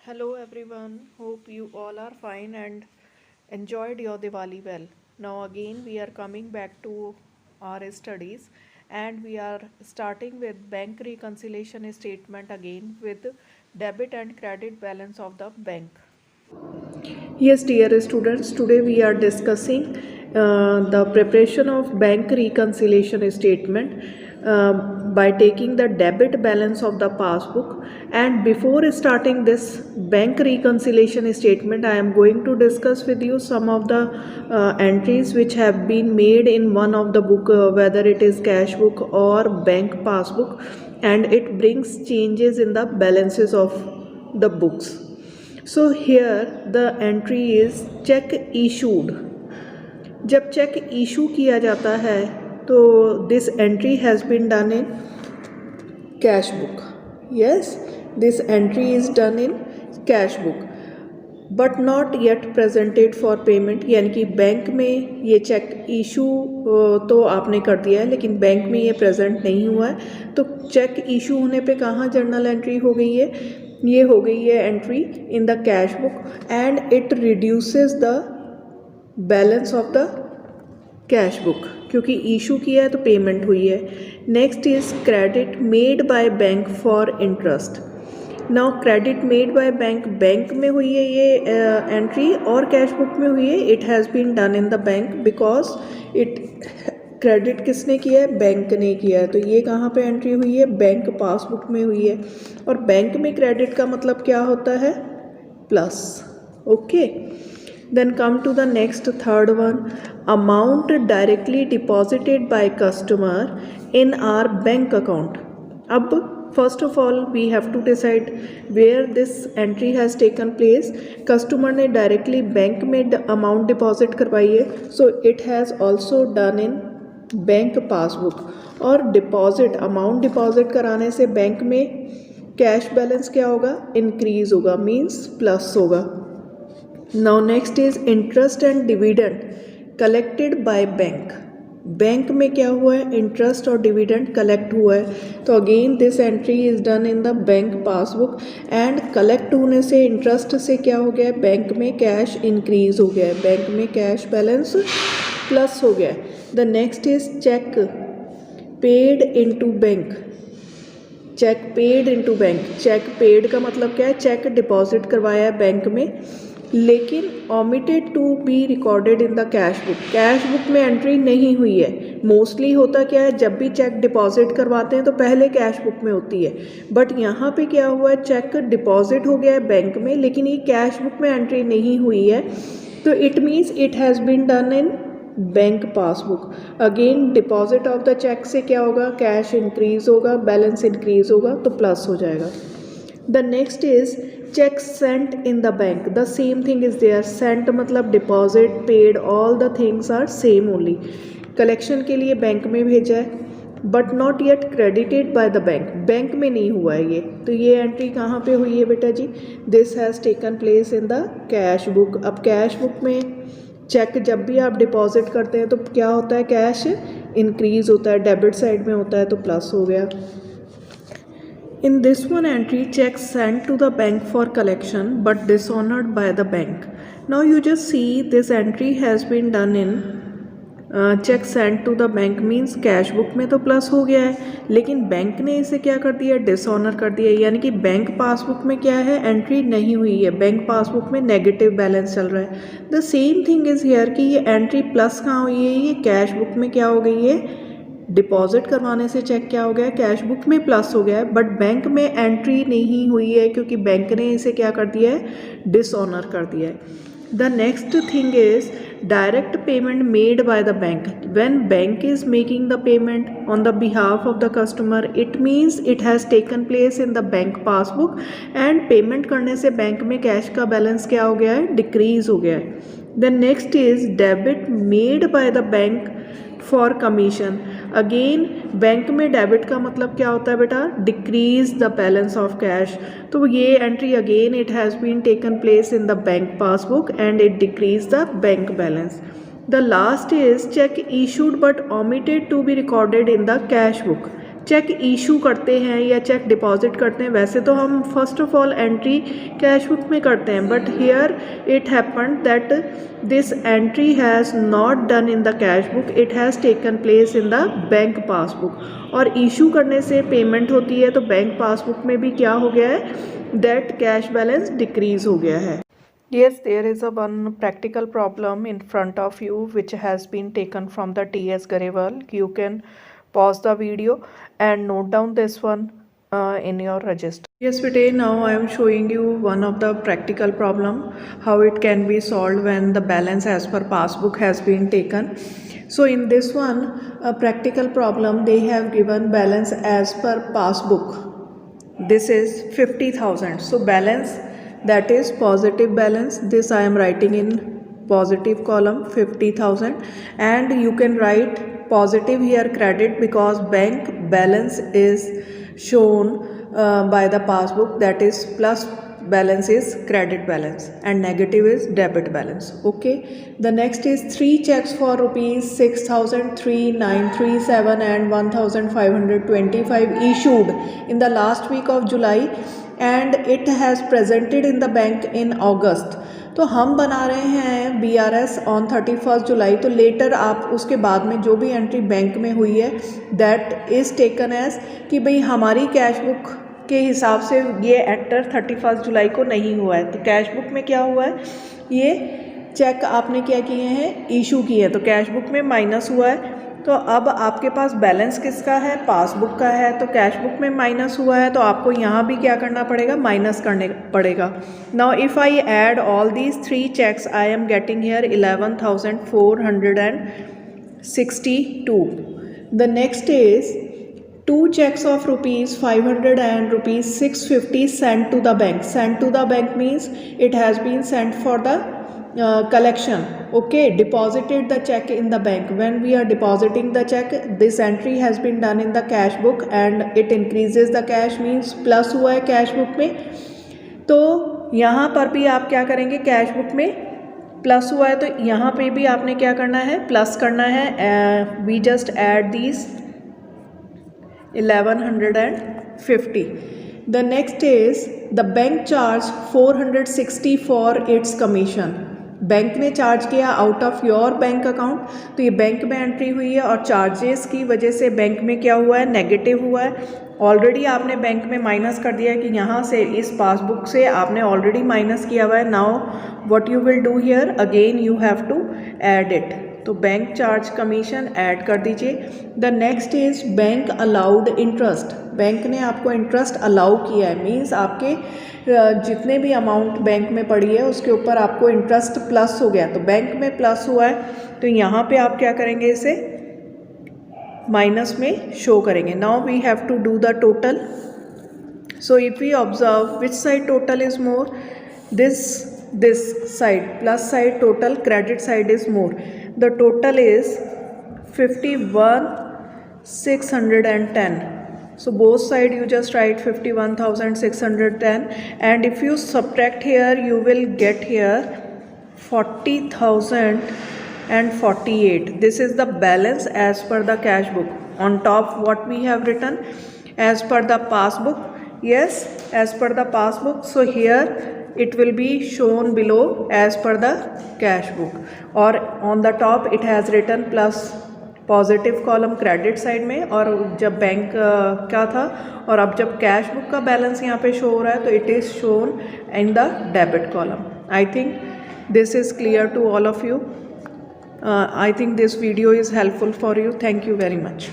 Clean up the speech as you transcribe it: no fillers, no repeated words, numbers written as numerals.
Hello everyone, hope you all are fine and enjoyed your Diwali well. Now again we are coming back to our studies and we are starting with bank reconciliation statement again with debit and credit balance of the bank. Yes, dear students, today we are discussing the preparation of bank reconciliation statement by taking the debit balance of the passbook. And before starting this bank reconciliation statement, I am going to discuss with you some of the entries which have been made in one of the book, whether it is cash book or bank passbook, and it brings changes in the balances of the books. So here the entry is check issued. जब cheque issue किया जाता है तो this entry has been done in cash book. Yes, this entry is done in cash book but not yet presented for payment. यानी कि bank में ये check issue तो आपने कर दिया है लेकिन बैंक में ये प्रेजेंट नहीं हुआ है. तो चेक इशू होने पे कहाँ जर्नल एंट्री हो गई है? ये हो गई है entry in the cash book and it reduces the balance of the cash book, क्योंकि इशू किया है तो पेमेंट हुई है. Next is credit made by bank for interest. Now credit made by bank, bank में हुई है ये एंट्री और कैश बुक में हुई है. It has been done in the bank because it credit किसने किया है? बैंक ने किया है. तो ये कहाँ पे एंट्री हुई है? बैंक पासबुक में हुई है. और बैंक में क्रेडिट का मतलब क्या होता है? Plus. Okay, then come to the next third one, amount directly deposited by customer in our bank account. अब first of all we have to decide where this entry has taken place. Customer ने directly bank में amount deposit करवाई है, so it has also done in bank passbook. और deposit, amount deposit कराने से bank में cash balance क्या होगा? इंक्रीज होगा, मीन्स प्लस होगा. Now next is interest and dividend collected by bank. Bank में क्या हुआ है? इंटरेस्ट और डिविडेंड कलेक्ट हुआ है. तो again this entry is done in the bank passbook and collect होने से इंटरेस्ट से क्या हो गया है? बैंक में कैश इंक्रीज हो गया है, बैंक में कैश बैलेंस प्लस हो गया है. The next is cheque paid into bank. Cheque paid into bank. Cheque paid का मतलब क्या है? चेक डिपॉजिट करवाया है बैंक में लेकिन omitted to be recorded in the cash book. Cash book में एंट्री नहीं हुई है. मोस्टली होता क्या है? जब भी चेक डिपॉजिट करवाते हैं तो पहले कैश बुक में होती है, बट यहाँ पे क्या हुआ है? चेक डिपॉजिट हो गया है बैंक में लेकिन ये कैश बुक में एंट्री नहीं हुई है. तो it means it has been done in bank passbook. Again deposit of the cheque से क्या होगा? कैश इंक्रीज होगा, बैलेंस इंक्रीज होगा, तो प्लस हो जाएगा. The next is cheque sent in the bank. The same thing is there. Sent मतलब deposit, paid, all the things are same only. Collection के लिए बैंक में भेजा है but not yet credited by the bank. Bank में नहीं हुआ है ये. तो ये एंट्री कहाँ पे हुई है बेटा जी? This has taken place in the cash book. अब कैश बुक में चेक जब भी आप डिपॉजिट करते हैं तो क्या होता है? कैश इंक्रीज होता है, डेबिट साइड में होता है, तो प्लस हो गया. In this one entry, check sent to the bank for collection but dishonored by the bank. Now you just see this entry has been done in check sent to the bank means cash book में तो plus हो गया है लेकिन bank ने इसे क्या कर दिया? डिसऑनर कर दिया. यानी कि बैंक पासबुक में क्या है? एंट्री नहीं हुई है. बैंक पासबुक में नेगेटिव बैलेंस चल रहा है. The same thing is here कि ये एंट्री प्लस कहाँ हुई है? ये कैश बुक में क्या हो गई है? डिपॉजिट करवाने से चेक क्या हो गया? कैश बुक में प्लस हो गया है बट बैंक में एंट्री नहीं हुई है क्योंकि बैंक ने इसे क्या कर दिया है? डिसऑनर कर दिया है. The next thing is direct payment made by the bank. When bank is making the payment on the behalf of the customer it means it has taken place in the bank passbook and payment करने से bank में cash का balance क्या हो गया है? Decrease हो गया है. The next is debit made by the bank for commission. Again bank में डेबिट का मतलब क्या होता है बेटा? Decrease the balance of cash. तो ये entry again it has been taken place in the bank passbook and it decrease the bank balance. The last is cheque issued but omitted to be recorded in the cash book. Cheque issue करते हैं या check deposit करते हैं, वैसे तो हम first of all entry cash book में करते हैं, but here it happened that this entry has not done in the cash book, it has taken place in the bank passbook. और इशू करने से पेमेंट होती है, तो बैंक पासबुक में भी क्या हो गया है, दैट कैश बैलेंस डिक्रीज हो गया है। Yes, there is a one practical problem in front of you which has been taken from the TS Garewal. You can pause the video and note down this one in your register. Yes, today now I am showing you one of the practical problem, how it can be solved when the balance as per passbook has been taken. So in this one, a practical problem, they have given balance as per passbook. This is 50,000. So balance, that is positive balance, this I am writing in positive column 50,000, and you can write positive here credit because bank balance is shown by the passbook, that is plus balance is credit balance and negative is debit balance. Okay, the next is 3 checks for rupees 6,000, 3,937 and 1,525 issued in the last week of July and it has presented in the bank in August. तो हम बना रहे हैं BRS on 31 जुलाई, तो letter आप उसके बाद में जो भी एंट्री बैंक में हुई है दैट इज़ टेकन एज कि भाई हमारी कैश बुक के हिसाब से ये एंटर 31 जुलाई को नहीं हुआ है, तो कैश बुक में क्या हुआ है, ये चेक आपने क्या किए हैं, इशू किए हैं, तो कैश बुक में माइनस हुआ है। तो अब आपके पास बैलेंस किसका है, पासबुक का है, तो कैश बुक में माइनस हुआ है, तो आपको यहाँ भी क्या करना पड़ेगा, माइनस करने पड़ेगा। Now if I add all these 3 cheques I am getting here 11,462। The next is 2 checks of rupees 500 and rupees 650 sent to the bank. Sent to the bank means it has been sent for the collection. Okay, deposited the check in the bank. When we are depositing the check, this entry has been done in the cash book and it increases the cash, means plus हुआ है cash book में। तो यहाँ पर भी आप क्या करेंगे, कैश बुक में प्लस हुआ है तो यहाँ पे भी आपने क्या करना है, प्लस करना है। We just add these 1150. The next is the bank charge 460 for its commission. Bank ने चार्ज किया out of your bank account, तो ये बैंक में एंट्री हुई है और चार्जेस की वजह से बैंक में क्या हुआ है, नेगेटिव हुआ है। ऑलरेडी आपने बैंक में माइनस कर दिया है कि यहाँ से इस पासबुक से आपने ऑलरेडी माइनस किया हुआ है। Now what you will do here, again you have to add it, तो बैंक चार्ज कमीशन ऐड कर दीजिए। The next is bank allowed interest, bank ने आपको इंटरेस्ट अलाउ किया है, मीन्स आपके जितने भी अमाउंट बैंक में पड़ी है उसके ऊपर आपको इंटरेस्ट प्लस हो गया, तो बैंक में प्लस हुआ है तो यहाँ पे आप क्या करेंगे, इसे माइनस में शो करेंगे। Now we have to do the total. So if we observe which side total is more, this side plus side total, credit side is more. The total is 51,610. So both side you just write 51,610 and if you subtract here you will get here 40,048. This is the balance as per the cash book. On top what we have written, as per the passbook. Yes, as per the passbook. So here it will be shown below as per the cash book, or on the top it has written plus positive column credit side में, और जब bank का था और अब जब cash book का balance यहाँ पे शो हो रहा है तो it is shown in the debit column. I think this is clear to all of you. I think this video is helpful for you. Thank you very much.